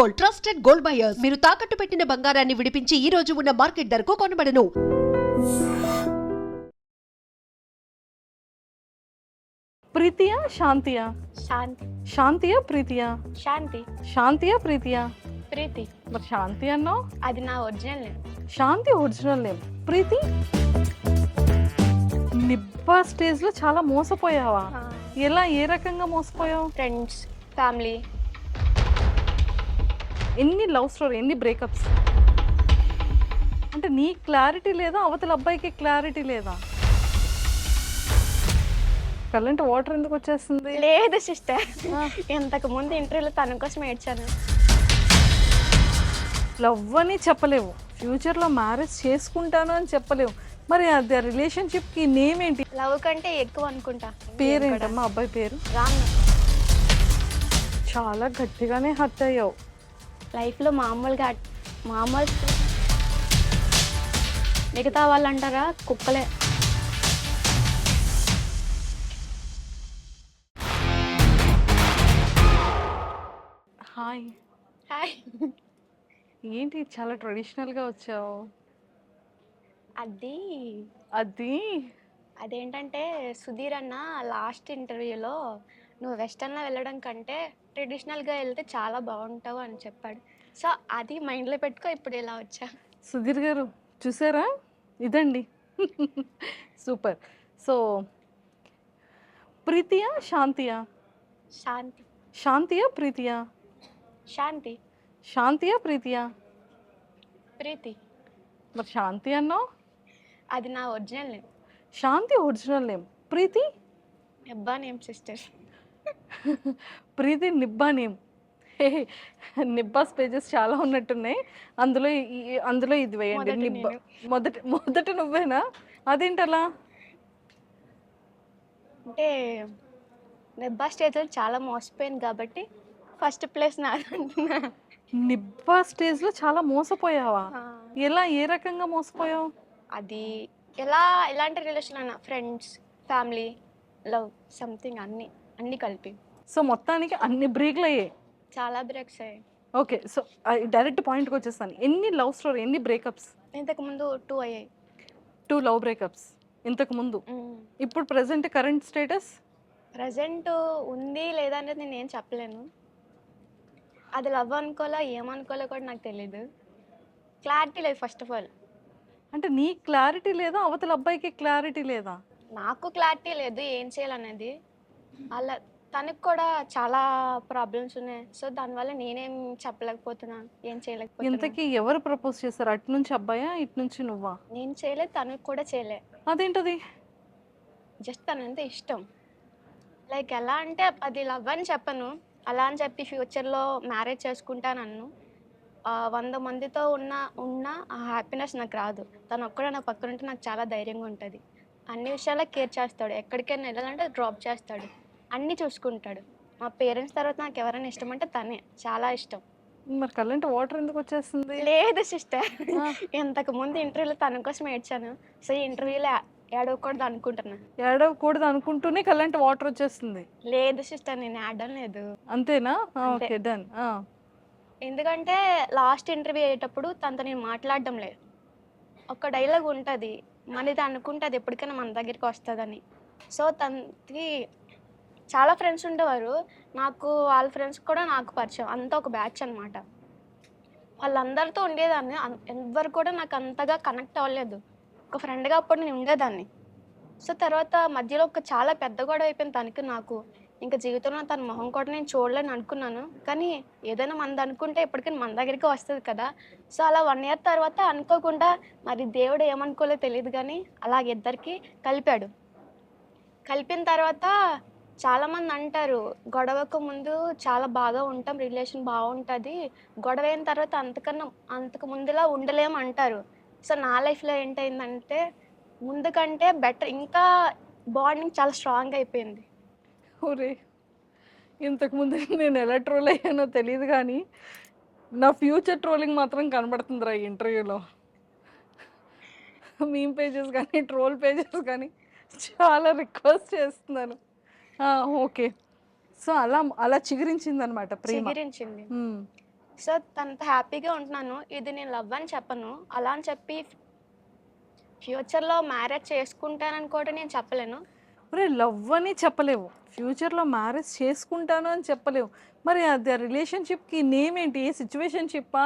Gold, trusted gold buyers. మీరు తాకట్టు పెట్టిన బంగారాన్ని విడిపించి ఈ రోజు ఉన్న మార్కెట్ ధరకు కొనబడను. ప్రీతియా శాంతియా? శాంతి. శాంతియా ప్రీతియా? శాంతి. శాంతియా ప్రీతియా? ప్రీతి. మరి శాంతి అన్నావు. అది నా original name. Shanti original name. Preethi నిబ్బా స్టేజ్ లో చాలా మోసపోయావా? ఎలా, ఏ రకంగా మోసపోయావు? Friends, family. ఎన్ని లవ్ స్టోరీ, ఎన్ని బ్రేకప్స్? అంటే నీ క్లారిటీ లేదా, అవతల అబ్బాయికి క్లారిటీ లేదా? కరెంట్ వాటర్ ఎందుకు వచ్చేస్తుంది? లేదు సిస్టర్, ఇంతకు ముందు ఇంటర్వ్యూలో తన కోసం ఏడ్చాను. లవ్ అని చెప్పలేవు, ఫ్యూచర్లో మ్యారేజ్ చేసుకుంటాను అని చెప్పలేవు. మరి అది రిలేషన్షిప్కి నేమ్ ఏంటి? లవ్ కంటే ఎక్కువ అనుకుంటా. పేరేంటమ్మా అబ్బాయి పేరు? రామ్. చాలా గట్టిగానే హర్ట్ అయ్యావు. లైఫ్లో మామూలు మిగతా వాళ్ళు అంటారా కుక్కలే. హాయ్. హాయ్. ఏంటి చాలా ట్రెడిషనల్గా వచ్చావు? అది అదేంటంటే సుధీర్ అన్న లాస్ట్ ఇంటర్వ్యూలో నువ్వు వెస్టర్న్లో వెళ్ళడం కంటే ట్రెడిషనల్గా వెళ్తే చాలా బాగుంటావు అని చెప్పాడు. సో అది మైండ్లో పెట్టుకో ఇప్పుడు ఇలా వచ్చా. సుధీర్ గారు చూసారా, ఇదండి సూపర్. సో ప్రీతియా శాంతియా? శాంతి. శాంతియా ప్రీతియా? శాంతి. శాంతియా ప్రీతియా? ప్రీతి. మరి శాంతి అన్నావు. అది నా original name. Shanti original name. Preethi నిబ్బా name sister. ప్రీతి నిబ్బా నేమ్. నిబ్బాస్ పేజెస్ చాలా ఉన్నట్టున్నాయి. అందులో ఇది వేయండి. నిబ్బా మొదట నువ్వేనా? అదేంటి అలా? అంటే నిబ్బా స్టేజ్లో చాలా మోసపోయాను కాబట్టి ఫస్ట్ ప్లేస్ నాదంటున్నా. నిబ్బా స్టేజ్లో చాలా మోసపోయావా? ఎలా, ఏ రకంగా మోసపోయావు? అది ఎలాంటి రిలేషన్ అన్న, ఫ్రెండ్స్, ఫ్యామిలీ, లవ్, సంథింగ్ అన్నీ కలిపి. సో మొత్తానికి అన్ని బ్రేక్లు అయ్యాయి. చాలా బ్రేక్స్ అయ్యాయి. ఓకే, సో డైరెక్ట్ పాయింట్కి వచ్చేస్తాను. ఎన్ని లవ్ స్టోరీ, ఎన్ని బ్రేకప్స్? ఇంతకుముందు 2 అయ్యాయి. 2 లవ్ బ్రేకప్స్ ఇంతకు ముందు. ఇప్పుడు ప్రెసెంట్ కరెంట్ స్టేటస్? ప్రజెంట్ ఉంది లేదా అనేది నేను ఏం చెప్పలేను. అది లవ్ అనుకోవాలా ఏమనుకోవాలో కూడా నాకు తెలీదు. క్లారిటీ లేదు ఫస్ట్ ఆఫ్ ఆల్. అంటే నీ క్లారిటీ లేదా, అవతల అబ్బాయికి క్లారిటీ లేదా? నాకు క్లారిటీ లేదు ఏం చేయాలనేది. అలా తనకు కూడా చాలా ప్రాబ్లమ్స్ ఉన్నాయి. సో దానివల్ల నేనేం చెప్పలేకపోతున్నా, ఏం చేయలేకపోతున్నా. ఇంతకీ ఎవరు ప్రపోజ్ చేశారు? అటు నుంచి అబ్బాయా, ఇటు నుంచి నువ్వా? నేను చేయలేదు, తనకు కూడా చేయలే. అదేంటది? జస్ట్ తనంటే ఇష్టం. లైక్ ఎలా అంటే అది లవ్ అని చెప్పను, అలా అని చెప్పి ఫ్యూచర్లో మ్యారేజ్ చేసుకుంటానన్ను. 100 మందితో ఉన్న ఆ హ్యాపీనెస్ నాకు రాదు. తను ఒక్కడే నా పక్కన ఉంటే నాకు చాలా ధైర్యంగా ఉంటుంది. అన్ని విషయాల్లో కేర్ చేస్తాడు. ఎక్కడికైనా వెళ్ళాలంటే డ్రాప్ చేస్తాడు, అన్నీ చూసుకుంటాడు. మా పేరెంట్స్ తర్వాత నాకు ఎవరైనా ఇష్టం అంటే తనే, చాలా ఇష్టం. మరి కరెంట్ వాటర్ ఎందుకు వచ్చేస్తుంది? లేదు సిస్టర్, ఇంతకు ముందు ఇంటర్వ్యూలో తన కోసం ఏడ్చాను. సో ఈ ఇంటర్వ్యూలో ఏడవకూడదు అనుకుంటున్నా. ఏడవకూడదు అనుకుంటూనే కరెంట్ వాటర్ వచ్చేస్తుంది? లేదు సిస్టర్, నేను ఏడడం లేదు. అంతేనా? Okay, done. ఎందుకంటే లాస్ట్ ఇంటర్వ్యూ అయ్యేటప్పుడు తనతో నేను మాట్లాడడం లేదు. ఒక డైలాగ్ ఉంటుంది, మనది అనుకుంటే అది ఎప్పటికైనా మన దగ్గరికి వస్తుందని. సో తనకి చాలా ఫ్రెండ్స్ ఉండేవారు. నాకు వాళ్ళ ఫ్రెండ్స్ కూడా నాకు పరిచయం, అంతా ఒక బ్యాచ్ అనమాట. వాళ్ళందరితో ఉండేదాన్ని. ఎవరు కూడా నాకు అంతగా కనెక్ట్ అవ్వలేదు. ఒక ఫ్రెండ్గా అప్పుడు నేను ఉండేదాన్ని. సో తర్వాత మధ్యలో చాలా పెద్ద గొడవ అయిపోయింది తనకి నాకు. ఇంకా జీవితంలో తన మొహం కూడా నేను చూడలేని అనుకున్నాను. కానీ ఏదైనా మనది అనుకుంటే ఎప్పటికైనా మన దగ్గరికి వస్తుంది కదా. సో అలా 1 year తర్వాత అనుకోకుండా, మరి దేవుడు ఏమనుకోలే తెలియదు కానీ అలాగ ఇద్దరికి కలిపాడు. కలిపిన తర్వాత చాలామంది అంటారు, గొడవకు ముందు చాలా బాగా ఉంటాం, రిలేషన్ బాగుంటుంది, గొడవ అయిన తర్వాత అంతకు ముందులా ఉండలేము అంటారు. సో నా లైఫ్లో ఏంటైందంటే ముందు కంటే బెటర్, ఇంకా బాండింగ్ చాలా స్ట్రాంగ్ అయిపోయింది. ఒరే, ఇంతకుముందు నేను ఎలా ట్రోల్ అయ్యానో తెలియదు కానీ నా ఫ్యూచర్ ట్రోలింగ్ మాత్రం కనబడుతుందిరా ఈ ఇంటర్వ్యూలో. మీమ్ పేజెస్ కానీ, ట్రోల్ పేజెస్ కానీ చాలా రిక్వెస్ట్ చేస్తున్నాను. ఓకే, సో అలా చిగురించింది అనమాట ప్రేమ. చిగురించింది. సో తనతో హ్యాపీగా ఉంటున్నాను. ఇది నేను లవ్ అని చెప్పను. అలా అని చెప్పి ఫ్యూచర్‌లో మ్యారేజ్ చేసుకుంటానని కూడా నేను చెప్పలేను. ఒరే లవ్ అని చెప్పలేవు, ఫ్యూచర్లో మ్యారేజ్ చేసుకుంటాను అని చెప్పలేవు. మరి అది రిలేషన్షిప్కి నేమ్ ఏంటి? ఏ సిచ్యువేషన్షిప్పా,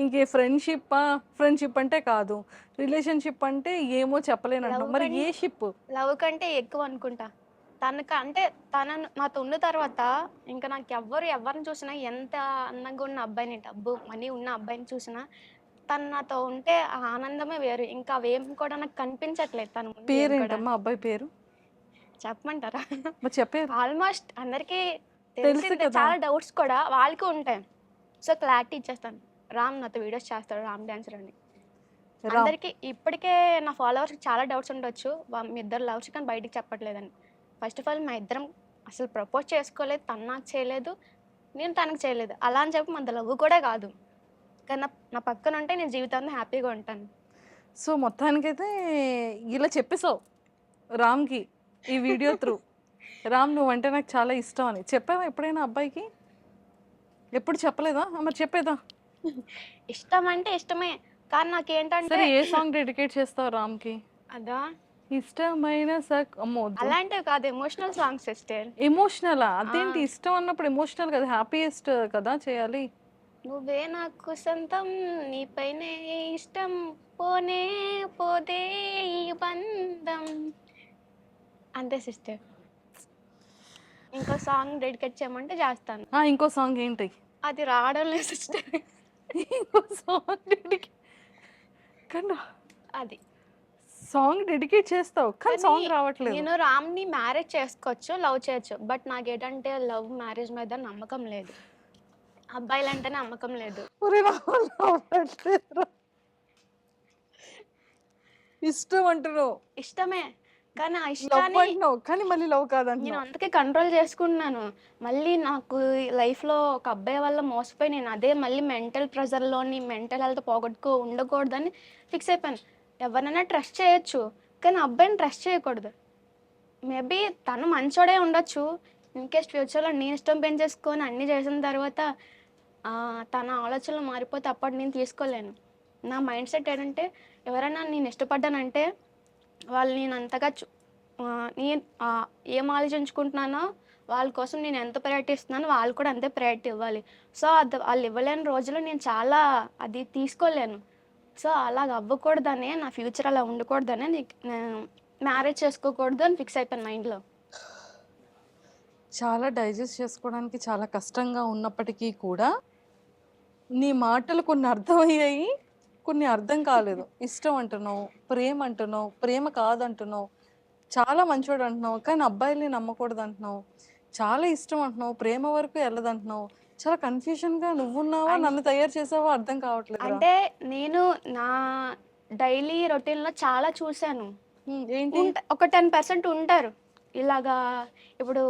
ఇంకే ఫ్రెండ్షిప్పా? ఫ్రెండ్షిప్ అంటే కాదు, రిలేషన్షిప్ అంటే ఏమో చెప్పలేను అంటావు. మరి ఏ షిప్? లవ్ కంటే ఎక్కువ అనుకుంటా. అంటే తనను నాతో ఉన్న తర్వాత ఇంకా నాకు ఎవరిని చూసినా ఎంత అందంగా ఉన్న అబ్బాయిని, డబ్బు, మనీ ఉన్న అబ్బాయిని చూసినా తను నాతో ఉంటే ఆ ఆనందమే వేరు. ఇంకా అవేమి కూడా నాకు కనిపించట్లేదు తన ముందు ఏం కూడా. పేరేంటమ్మా అబ్బాయి పేరు? చెప్పమంటారా? మరి చెప్పేది ఆల్మోస్ట్ అందరికీ తెలుసు తెలిసిందే. కదా. చాలా డౌట్స్ కూడా వాళ్ళకి ఉంటాయి. సో క్లారిటీ ఇచ్చేస్తాను. రామ్ నాతో వీడియోస్ చేస్తాడు, రామ్ డాన్సర్ అని. రామ్. అందరికీ ఇప్పటికే నా ఫాలోవర్స్‌కి చాలా డౌట్స్ ఉండొచ్చు. మీ ఇద్దరు లవ్స్ కానీ బయటికి చెప్పట్లేదని. ఫస్ట్ ఆఫ్ ఆల్ మా ఇద్దరం అసలు ప్రపోజ్ చేసుకోలేదు. తను నాకు చేయలేదు, నేను తనకు చేయలేదు. అలా అని చెప్పి మనది లవ్ కూడా కాదు. కానీ నా పక్కన ఉంటే నేను జీవితాంతం హ్యాపీగా ఉంటాను. సో మొత్తానికైతే ఇలా చెప్పేసావు రామ్కి ఈ వీడియో త్రూ. రామ్ నువ్వంటే నాకు చాలా ఇష్టం అని చెప్పావా ఎప్పుడైనా అబ్బాయికి? ఎప్పుడు చెప్పలేదా? మరి చెప్పేదా? ఇష్టం అంటే ఇష్టమే. కానీ నాకేంటంటే సరే ఏ సాంగ్ డెడికేట్ చేస్తావు రామ్కి? అదా ఇష్టమైన అమ్మో అలాంటివి కాదు, ఎమోషనల్ సాంగ్స్ సిస్టర్. ఎమోషనలా? అదేంటి ఇష్టం అన్నప్పుడు ఎమోషనల్ కదా, హ్యాపీయెస్ట్ కదా చేయాలి. నువ్వే నాకు సొంతం, నీపైనే ఇష్టం, పోనే పోదే ఈ బంధం. అంతే సిస్టర్. ఇంకో సాంగ్ డెడికేట్ చేయమంటే చేస్తాను. ఇంకో సాంగ్ ఏంటి? అది రావడం లేదు సిస్టర్. ఇంకో సాంగ్ డెడికేట్ కన్నా అది సాంగ్ డెడికేట్ చేస్తావు కానీ సాంగ్ రావట్లేదు. నేను రామ్ని మ్యారేజ్ చేసుకోవచ్చు, లవ్ చేయొచ్చు. బట్ నాకేంటంటే లవ్ మ్యారేజ్ మీద నమ్మకం లేదు. అబ్బాయిలంటేనే నమ్మకం లేదు. ఒరే రావట్లేదురా. ఇష్టం అంటున్నావు, ఇష్టమే కానీ ఆ లవ్ ఇష్టాన్ని అంటున్నావు కానీ మళ్ళీ లవ్ నేను కాదంటున్నావు. అందుకే కంట్రోల్ చేసుకుంటున్నాను. మళ్ళీ నాకు లైఫ్లో ఒక అబ్బాయి వల్ల మోసపోయి నేను అదే మళ్ళీ మెంటల్ ప్రెషర్లోని మెంటల్ హెల్త్ ఉండకూడదని ఫిక్స్ అయిపోయాను. ఎవరినైనా ట్రస్ట్ చేయొచ్చు కానీ అబ్బాయిని ట్రస్ట్ చేయకూడదు. మేబీ తను మంచోడే ఉండొచ్చు. ఇన్కేస్ ఫ్యూచర్లో నేను ఇష్టం పెంచేసుకొని అన్నీ చేసిన తర్వాత తన ఆలోచనలు మారిపోతే అప్పటి నేను తీసుకోలేను. నా మైండ్ సెట్ ఏంటంటే ఎవరైనా నేను ఇష్టపడ్డానంటే వాళ్ళు నేను అంతగా నేను ఏం ఆలోచించుకుంటున్నానో వాళ్ళ కోసం నేను ఎంత ప్రయారిటీ ఇస్తున్నానో వాళ్ళు కూడా అంతే ప్రయారిటీ ఇవ్వాలి. సో అది వాళ్ళు ఇవ్వలేని రోజులు నేను చాలా అది తీసుకోలేను. సో అలాగ అవ్వకూడదనే, నా ఫ్యూచర్ అలా ఉండకూడదనే నేను మ్యారేజ్ చేసుకోకూడదు అని ఫిక్స్ అయిపోయాను మైండ్లో. చాలా డైజెస్ట్ చేసుకోవడానికి చాలా కష్టంగా ఉన్నప్పటికీ కూడా నీ మాటలు కొన్ని అర్థమయ్యాయి, కొన్ని అర్థం కాలేదు. ఇష్టం అంటున్నావు, ప్రేమ అంటున్నావు, ప్రేమ కాదంటున్నావు, చాలా మంచోడు అంటున్నావు కానీ అబ్బాయిల్ని నమ్మకూడదు అంటున్నావు, చాలా ఇష్టం అంటున్నావు, ప్రేమ వరకు వెళ్ళదంటున్నావు. చాలా కన్ఫ్యూజన్గా నువ్వున్నావా, నన్ను తయారు చేసావా అర్థం కావట్లేదు. అంటే నేను నా డైలీ రొటీన్లో చాలా చూశాను. ఏంటి? ఒక 10% ఉంటారు ఇలాగా. ఇప్పుడు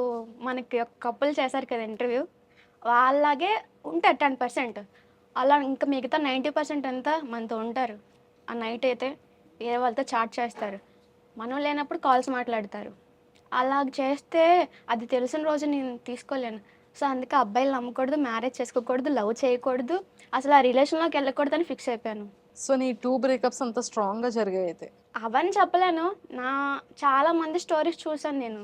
మనకి ఒక కపుల్ చేశారు కదా ఇంటర్వ్యూ, వాళ్ళలాగే ఉంటారు 10%. అలా ఇంకా మిగతా 90% అంతా మనతో ఉంటారు. ఆ నైట్ అయితే వేరే వాళ్ళతో చాట్ చేస్తారు, మనం లేనప్పుడు కాల్స్ మాట్లాడతారు. అలా చేస్తే అది తెలిసిన రోజు నేను తీసుకోలేను. సో అందుకే అబ్బాయిలు నమ్మకూడదు, మ్యారేజ్ చేసుకోకూడదు, లవ్ చేయకూడదు, అసలు ఆ రిలేషన్లోకి వెళ్ళకూడదు అని ఫిక్స్ అయిపోయాను. సో నీ 2 బ్రేకప్స్ అంత స్ట్రాంగ్గా జరిగాయి అయితే? అవని చెప్పలేను. చాలా మంది స్టోరీస్ చూసాను నేను.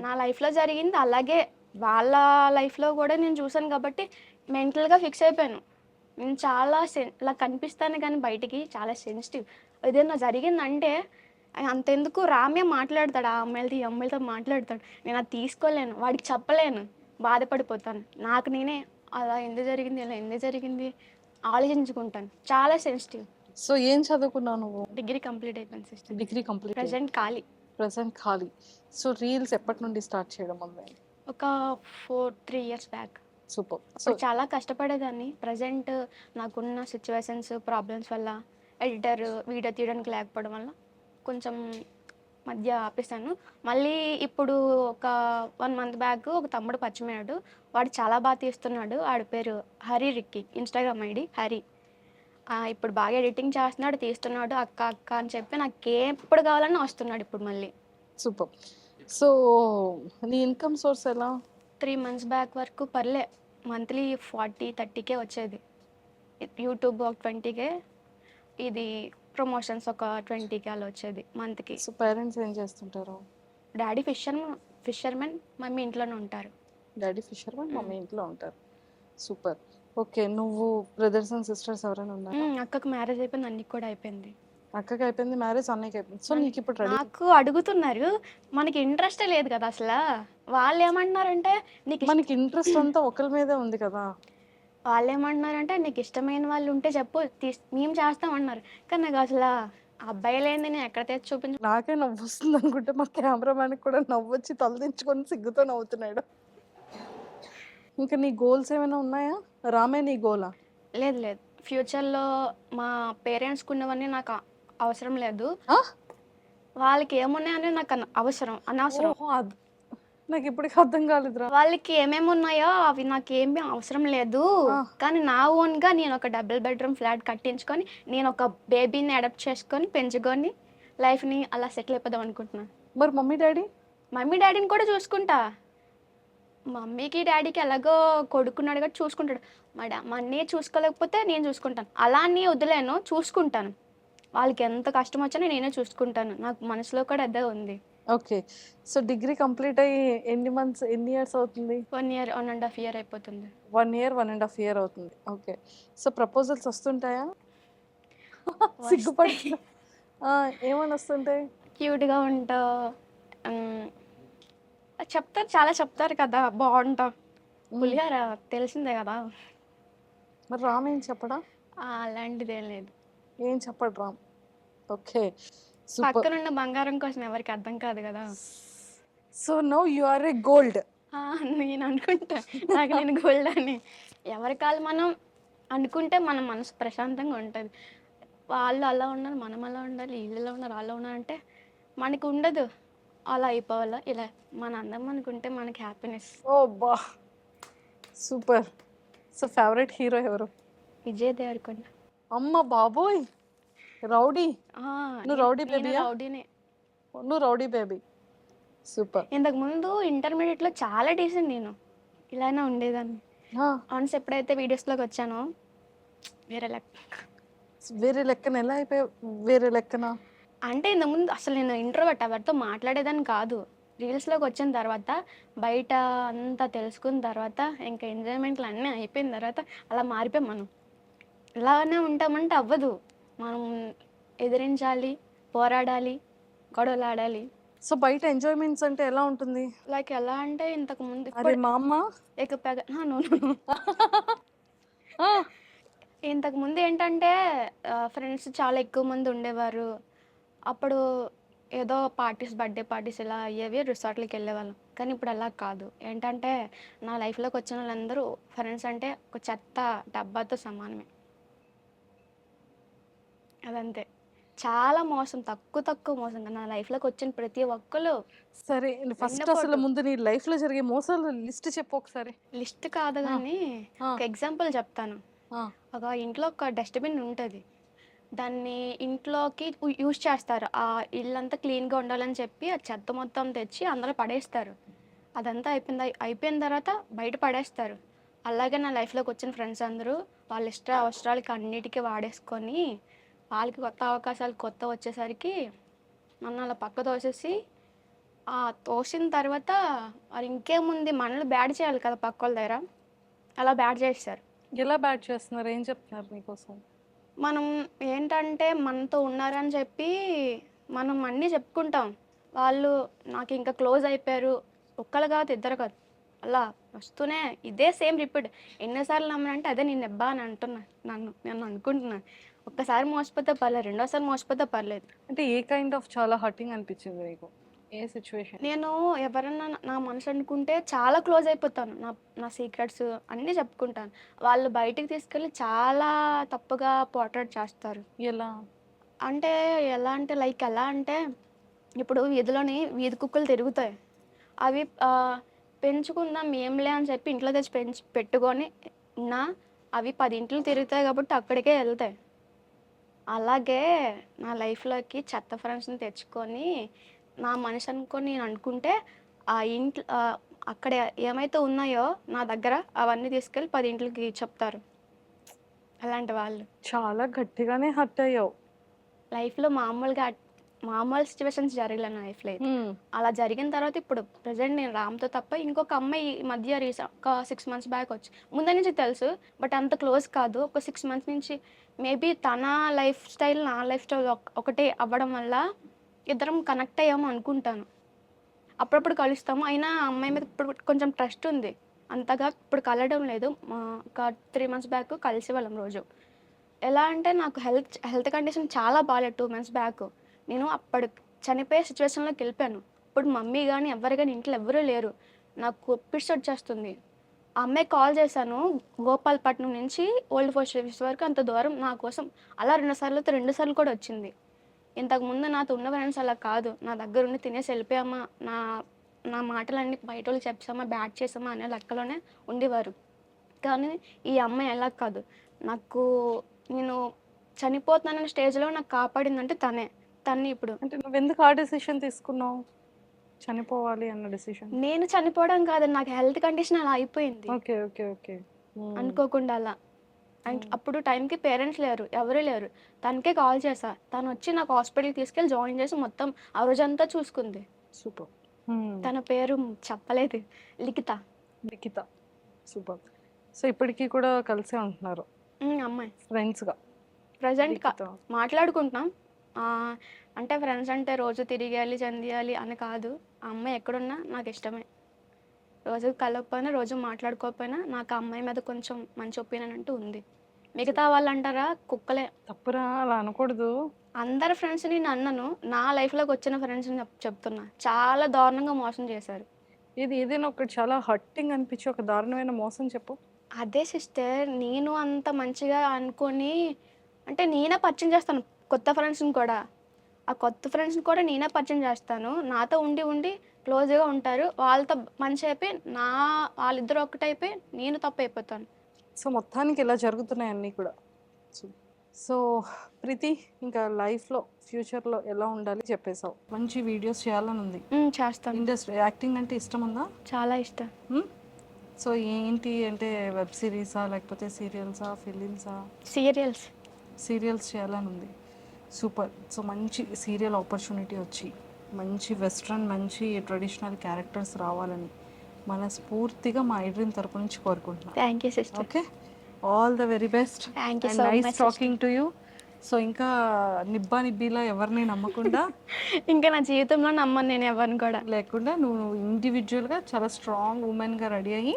నా లైఫ్లో జరిగింది అలాగే వాళ్ళ లైఫ్లో కూడా నేను చూసాను కాబట్టి మెంటల్గా ఫిక్స్ అయిపోయాను. నేను చాలా ఇలా కనిపిస్తాను కానీ బయటికి చాలా సెన్సిటివ్. ఏదైనా జరిగిందంటే అంతెందుకు రామ్య మాట్లాడతాడు, ఆ అమ్మాయిలతో ఈ అమ్మాయిలతో మాట్లాడతాడు. నేను అది తీసుకోలేను, వాడికి చెప్పలేను, బాధపడిపోతాను. నాకు నేనే అలా ఎందుకు జరిగింది, ఇలా ఎందుకు జరిగింది ఆలోచించుకుంటాను. చాలా సెన్సిటివ్. సో ఏం చదువుకున్నావు నువ్వు? డిగ్రీ కంప్లీట్ అయిపోయింది సిస్టర్. Degree complete. ప్రజెంట్ ఖాళీ. ఖాళీ. సో రీల్స్ ఎప్పటి నుండి స్టార్ట్ చేయడం మొదలైంది? ఒక 3 years back. Super. So so చాలా కష్టపడేదాన్ని. ప్రజెంట్ నాకున్న సిచ్యువేషన్స్ ప్రాబ్లమ్స్ వల్ల ఎడిటర్ వీడియో తీయడానికి లేకపోవడం వల్ల కొంచెం మధ్య ఆపేసాను. మళ్ళీ ఇప్పుడు ఒక 1 మంత్ బ్యాక్ ఒక తమ్ముడు పరిచయమయ్యాడు. వాడు చాలా బాగా తీస్తున్నాడు. వాడి పేరు Hari Ricky, Instagram ID Hari. ఇప్పుడు బాగా ఎడిటింగ్ చేస్తున్నాడు, తీస్తున్నాడు. అక్క అక్క అని చెప్పి నాకు ఎప్పుడు కావాలన్నా వస్తున్నాడు ఇప్పుడు మళ్ళీ. సూపర్. సో నీ ఇన్కమ్ సోర్స్ ఎలా? 3 మంత్స్ బ్యాక్ వరకు పర్లే మంత్లీ 40-30K వచ్చేది. యూట్యూబ్ ఒక 20K, ఇది ప్రమోషన్స్ ఒక 20K అలా వచ్చేది మంత్కి. సో పేరెంట్స్ ఏం చేస్తుంటారు? డాడీ ఫిషర్మెన్, మమ్మీ ఇంట్లోనే ఉంటారు. డాడీ ఫిషర్మెన్, మమ్మీ ఇంట్లో ఉంటారు. సూపర్. ఓకే, నువ్వు బ్రదర్స్ అండ్ సిస్టర్స్ ఎవరైనా ఉన్నారా? అక్కకు మ్యారేజ్ అయిపోయింది, అన్నికి కూడా అయిపోయింది. అక్కకి అయిపోయింది మ్యారేజ్, అన్నయ్యకి అయిపోయింది. సో నీకు ఇప్పుడు రెడీ. నాకు అడుగుతున్నారు, మనకి ఇంట్రెస్టే లేదు కదా అసలు. వాళ్ళు ఏమంటున్నారంటే మనకి ఇంట్రెస్ట్ అంతా ఒకరి మీదే ఉంది కదా. వాళ్ళు ఏమంటున్నారంటే నీకు ఇష్టమైన వాళ్ళు ఉంటే చెప్పు, మేము చేస్తామన్నారు. కానీ నాకు అసలు అబ్బాయి లేని నేను ఎక్కడ తెచ్చి చూపించు. నాకే నవ్వు వస్తుంది అనుకుంటే మా కెమెరామ్యాన్కి కూడా నవ్వు వచ్చి తలదించుకొని సిగ్గుతో నవ్వుతున్నాడు. ఇంకా నీ గోల్స్ ఏమైనా ఉన్నాయా? రామే నీ గోలా? లేదు లేదు, ఫ్యూచర్లో మా పేరెంట్స్కి ఉన్నవన్నీ నాకు అవసరం లేదు. వాళ్ళకి ఏమున్నాయని నాకు అనవసరం. నాకు ఇప్పటికి అర్థం కాలేదురా. వాళ్ళకి ఏమేమి ఉన్నాయో అవి నాకు ఏమీ అవసరం లేదు. కానీ నా ఓన్గా నేను ఒక డబుల్ బెడ్రూమ్ ఫ్లాట్ కట్టించుకొని, నేను ఒక బేబీని అడాప్ట్ చేసుకొని పెంచుకొని లైఫ్ని అలా సెటిల్ అయిపోదాం అనుకుంటున్నాను. మరి మమ్మీ డాడీని కూడా చూసుకుంటా. మమ్మీకి డాడీకి ఎలాగో కొడుకున్నాడు కాబట్టి చూసుకుంటాడు. మా అన్నయ్య చూసుకోలేకపోతే నేను చూసుకుంటాను. అలా అని వదిలేను, చూసుకుంటాను. వాళ్ళకి ఎంత కష్టం వచ్చినా నేనే చూసుకుంటాను. నాకు మనసులో కూడా అదే ఉంది. ఓకే, సో డిగ్రీ కంప్లీట్ అయ్యి ఎన్ని ఇయర్స్ అవుతుంది? 1 year 1.5 year అయిపోతుంది. 1 year 1.5 year అవుతుంది. ఓకే, సో ప్రపోజల్స్ వస్తుంటాయా? సిగ్గుపడుతున్నా. ఏమని వస్తుంటాయి? క్యూట్గా ఉంటావు చెప్తారు, చాలా చెప్తారు కదా, బాగుంటావు, పులిహార తెలిసిందే కదా. మరి రామ్ ఏం చెప్పడా? అలాంటిది ఏం లేదు. ఏం చెప్పడు రామ్. ఓకే, పక్కనున్న బంగారం కోసం ఎవరికి అర్థం కాదు కదా. So now you are a gold. నేను అనుకుంటా నాకు నేను గోల్డ్ అని. ఎవరి కాదు మనం అనుకుంటే మన మనసు ప్రశాంతంగా ఉంటుంది. వాళ్ళు అలా ఉన్నారు, మనం అలా ఉండాలి, వీళ్ళు ఉన్నారు, అలా ఉన్నారు అంటే మనకి ఉండదు. అలా అయిపోవాలా, ఇలా మన అందం అనుకుంటే మనకి హ్యాపీనెస్. ఓ బా, సూపర్. సో ఫేవరెట్ హీరో ఎవరు? విజయ్ దేవరకొండ. అమ్మ బాబోయ్, రౌడీ. నువ్వు రౌడీ నేను బేబీయా? రౌడీనే. నువ్వు రౌడీ బేబీ. సూపర్. ఇంతకు ముందు ఇంటర్మీడియట్లో చాలా డీసెంట్, నేను ఇలానే ఉండేదాన్ని. ఆన్స్ ఎప్పుడైతే వీడియోస్లోకి వచ్చానో వేరే లెక్కన ఎలా అయిపోయావు? వేరే లెక్కన అంటే ఇంతకుముందు అసలు నేను ఇంట్రోవర్ట్, ఎవరితో మాట్లాడేదాన్ని కాదు. రీల్స్లోకి వచ్చిన తర్వాత, బయట అంతా తెలుసుకున్న తర్వాత, ఇంకా ఎంజాయ్మెంట్లు అన్నీ అయిపోయిన తర్వాత అలా మారిపోయాం. మనం ఇలానే ఉంటామంటే అవ్వదు. మనం ఎదిరించాలి, పోరాడాలి, గొడవలు ఆడాలి. సో బయట ఎంజాయ్మెంట్స్ అంటే ఎలా ఉంటుంది? లైక్ ఎలా అంటే ఇంతకు ముందు మా అమ్మ ఇంతకు ముందు ఏంటంటే ఫ్రెండ్స్ చాలా ఎక్కువ మంది ఉండేవారు. అప్పుడు ఏదో బర్త్డే పార్టీస్ ఇలా అయ్యేవి, రిసార్ట్లకి వెళ్ళేవాళ్ళం. కానీ ఇప్పుడు అలా కాదు. ఏంటంటే నా లైఫ్లోకి వచ్చిన వాళ్ళందరూ ఫ్రెండ్స్ అంటే ఒక చెత్త డబ్బాతో సమానమే. అదంతే, చాలా మోసం, తక్కువ మోసం. నా లైఫ్లోకి వచ్చిన ప్రతి ఒక్కరు. సరే, ఫస్ట్ అసలు ముందు నీ లైఫ్లో జరిగే మోసాలు లిస్ట్ చెప్పు ఒకసారి. లిస్ట్ కాదు కానీ ఒక ఎగ్జాంపుల్ చెప్తాను. ఒక ఇంట్లో ఒక డస్ట్బిన్ ఉంటుంది, దాన్ని ఇంట్లోకి యూజ్ చేస్తారు. ఆ ఇల్లంతా క్లీన్గా ఉండాలని చెప్పి ఆ చెత్త మొత్తం తెచ్చి అందులో పడేస్తారు. అదంతా అయిపోయిన తర్వాత బయట పడేస్తారు. అలాగే నా లైఫ్లోకి వచ్చిన ఫ్రెండ్స్ అందరూ వాళ్ళ ఇష్ట అవసరాలకి అన్నిటికీ వాడేసుకొని, వాళ్ళకి కొత్త అవకాశాలు వచ్చేసరికి నన్ను అలా పక్క తోసేసి, తోసిన తర్వాత మరి ఇంకేముంది, మనల్ని బ్యాడ్ చేయాలి కదా పక్క వాళ్ళ దగ్గర, అలా బ్యాడ్ చేస్తారు. ఎలా బ్యాడ్ చేస్తున్నారు? ఏం చెప్తున్నారు నీకోసం? మనం ఏంటంటే మనతో ఉన్నారని చెప్పి మనం అన్నీ చెప్పుకుంటాం. వాళ్ళు నాకు ఇంకా క్లోజ్ అయిపోయారు, ఒక్కరు కాదు, ఇద్దరు కాదు, అలా వస్తూనే ఇదే సేమ్ రిపీట్. ఎన్నిసార్లు నమ్మనంటే అదే నేను నెబ్బా అని నేను అనుకుంటున్నాను. ఒక్కసారి మోసపోతే పర్లేదు, రెండోసారి మోసపోతే పర్లేదు. అంటే ఏ కైండ్ ఆఫ్ చాలా హర్టింగ్ అనిపించింది నీకు? ఏ సిచ్యువేషన్? నేను ఎవరన్నా నా మనసు అనుకుంటే చాలా క్లోజ్ అయిపోతాను. నా సీక్రెట్స్ అన్నీ చెప్పుకుంటాను. వాళ్ళు బయటికి తీసుకెళ్ళి చాలా తప్పుగా పోర్ట్రేట్ చేస్తారు. ఎలా అంటే లైక్ ఎలా అంటే, ఇప్పుడు వీధిలోని వీధి కుక్కలు తిరుగుతాయి. అవి పెంచుకుందాం ఏంలే అని చెప్పి ఇంట్లో తెచ్చి పెట్టుకొని అవి 10 ఇంట్లు తిరుగుతాయి కాబట్టి అక్కడికే వెళ్తాయి. అలాగే నా లైఫ్లోకి చెత్త ఫ్రెండ్స్ని తెచ్చుకొని నా మనిషి అనుకొని నేను అనుకుంటే, ఆ ఇంట్లో అక్కడ ఏమైతే ఉన్నాయో నా దగ్గర అవన్నీ తీసుకెళ్ళి 10 ఇంట్లకి చెప్తారు. అలాంటి వాళ్ళు. చాలా గట్టిగానే హర్ట్ అయ్యావు. లైఫ్‌లో మామూలు సిట్యుయేషన్స్ జరగలే నా లైఫ్‌లో అయితే. అలా జరిగిన తర్వాత ఇప్పుడు ప్రెజెంట్ నేను రామ్‌తో తప్ప ఇంకొక అమ్మాయి ఈ మధ్య ఒక 6 మంత్స్ బ్యాక్ ముందు నుంచి తెలుసు. బట్ అంత క్లోజ్ కాదు. ఒక 6 మంత్స్ నుంచి మేబీ తన లైఫ్ స్టైల్, నా లైఫ్ స్టైల్ ఒకటే అవ్వడం వల్ల ఇద్దరం కనెక్ట్ అయ్యాము అనుకుంటాను. అప్పుడప్పుడు కలుస్తాము. అయినా ఆ అమ్మాయి మీద ఇప్పుడు కొంచెం ట్రస్ట్ ఉంది. అంతగా ఇప్పుడు కలవడం లేదు. ఒక 3 మంత్స్ బ్యాక్ కలిసేవాళ్ళం రోజు. ఎలా అంటే నాకు హెల్త్ కండిషన్ చాలా బాలేదు 2 మంత్స్ బ్యాక్. నేను అప్పుడు చనిపోయే సిచ్యువేషన్‌లోకి వెళ్ళిపోయాను. ఇప్పుడు మమ్మీ గానీ, ఎవ్వరు గానీ ఇంట్లో ఎవ్వరూ లేరు. నాకు పిచ్చి వచ్చేస్తుంది. ఆ అమ్మాయికి కాల్ చేశాను. గోపాలపట్నం నుంచి ఓల్డ్ పోస్ట్ ఆఫీస్ వరకు అంత దూరం నా కోసం అలా 2 సార్లు కూడా వచ్చింది. ఇంతకుముందు నాతో ఉన్న ఫ్రెండ్స్ అలా కాదు. నా దగ్గర ఉండి తినేసి వెళ్ళిపోయామా, నా నా మాటలన్నీ బయటోళ్ళకి చెప్పేసామా, బ్యాడ్ చేసామా అనే లెక్కలోనే ఉండేవారు. కానీ ఈ అమ్మాయి అలా కాదు. నాకు నేను చనిపోతున్నానన్న స్టేజ్‌లో నాకు కాపాడిందంటే తనే. తన్ని ఇప్పుడు అంటే నువ్వెందుకు ఆ డెసిషన్ తీసుకున్నావు? చనిపోవాలి అన్న డెసిషన్. నేను చనిపోవడం కాదు. నాకు హెల్త్ కండిషన్ అలా అయిపోయింది. ఓకే. ఓకే. ఓకే. అనుకోకుండా అలా. అప్పుడు టైంకి పేరెంట్స్ లేరు. ఎవరు లేరు. తనకే కాల్ చేశా. తనొచ్చి నాకు హాస్పిటల్‌కి తీసుకెళ్ళి జాయిన్ చేసి మొత్తం ఆ రోజంతా చూసుకుంది. సూపర్. తన పేరు చెప్పలేదు. లిఖిత. లిఖిత. సూపర్. సో ఇప్పటికీ కూడా కలిసే ఉంటున్నారు అమ్మాయి. ఫ్రెండ్స్‌గా. ప్రెజెంట్ లిఖిత. మాట్లాడుకుంటున్నాం. అంటే ఫ్రెండ్స్ అంటే రోజు తిరిగేయాలి, చెందియాలి అని కాదు. ఆ అమ్మాయి ఎక్కడున్నా నాకు ఇష్టమే. రోజు కలవకపోయినా, రోజు మాట్లాడుకోకపోయినా నాకు ఆ అమ్మాయి మీద కొంచెం మంచి ఒపీనియన్ అంటూ ఉంది. మిగతా వాళ్ళు అంటారా కుక్కలే. తప్పురా, అలా అనకూడదు. అందరి ఫ్రెండ్స్‌ని నేను అన్నను. నా లైఫ్‌లోకి వచ్చిన ఫ్రెండ్స్‌ని చెప్తున్నా. చాలా దారుణంగా మోసం చేశారు. ఇది ఏదైనా ఒకటి చాలా హర్టింగ్ అనిపించి ఒక దారుణమైన మోసం చెప్పు. అదే సిస్టర్, నేను అంత మంచిగా అనుకోని అంటే నేనే పరిచయం చేస్తాను కొత్త ఫ్రెండ్స్‌ని కూడా. ఆ కొత్త ఫ్రెండ్స్‌ని కూడా నేనే పరిచయం చేస్తాను. నాతో ఉండి క్లోజ్‌గా ఉంటారు. వాళ్ళతో మంచి అయిపోయి వాళ్ళిద్దరూ ఒకటైపోయి నేను తప్పైపోతాను. సో మొత్తానికి ఇలా జరుగుతున్నాయి అన్నీ కూడా. సో ప్రీతి, ఇంకా లైఫ్లో ఫ్యూచర్లో ఎలా ఉండాలి చెప్పేసావు. మంచి వీడియోస్ చేయాలని ఉంది. చేస్తాను. ఇండస్ట్రీ యాక్టింగ్ అంటే ఇష్టం ఉందా? చాలా ఇష్టం. సో ఏంటి అంటే వెబ్ సిరీసా, లేకపోతే సీరియల్సా, ఫిలిమ్సా? సీరియల్స్ చేయాలని ఉంది. సూపర్. సో మంచి సీరియల్ ఆపర్చునిటీ వచ్చి మంచి వెస్ట్రన్, మంచి ట్రెడిషనల్ క్యారెక్టర్స్ రావాలని మనస్ఫూర్తిగా మా ఐడ్రీమ్ తరపు నుంచి కోరుకుంటున్నాను. Thank you sister. Okay, all the very best. Thank you and so nice much. Talking to you. So ఇంకా నిబ్బీలా ఎవరిని నమ్మకుండా ఇంకా నా జీవితంలో నమ్మను నేను ఎవరిని కూడా. లేకుండా నువ్వు ఇండివిజువల్గా చాలా స్ట్రాంగ్ ఉమెన్గా రెడీ అయ్యి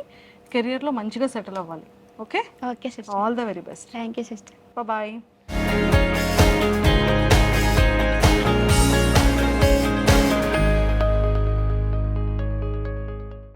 కెరియర్లో మంచిగా సెటిల్ అవ్వాలి. Okay, okay sister. All the very best. Thank you sister. Bye.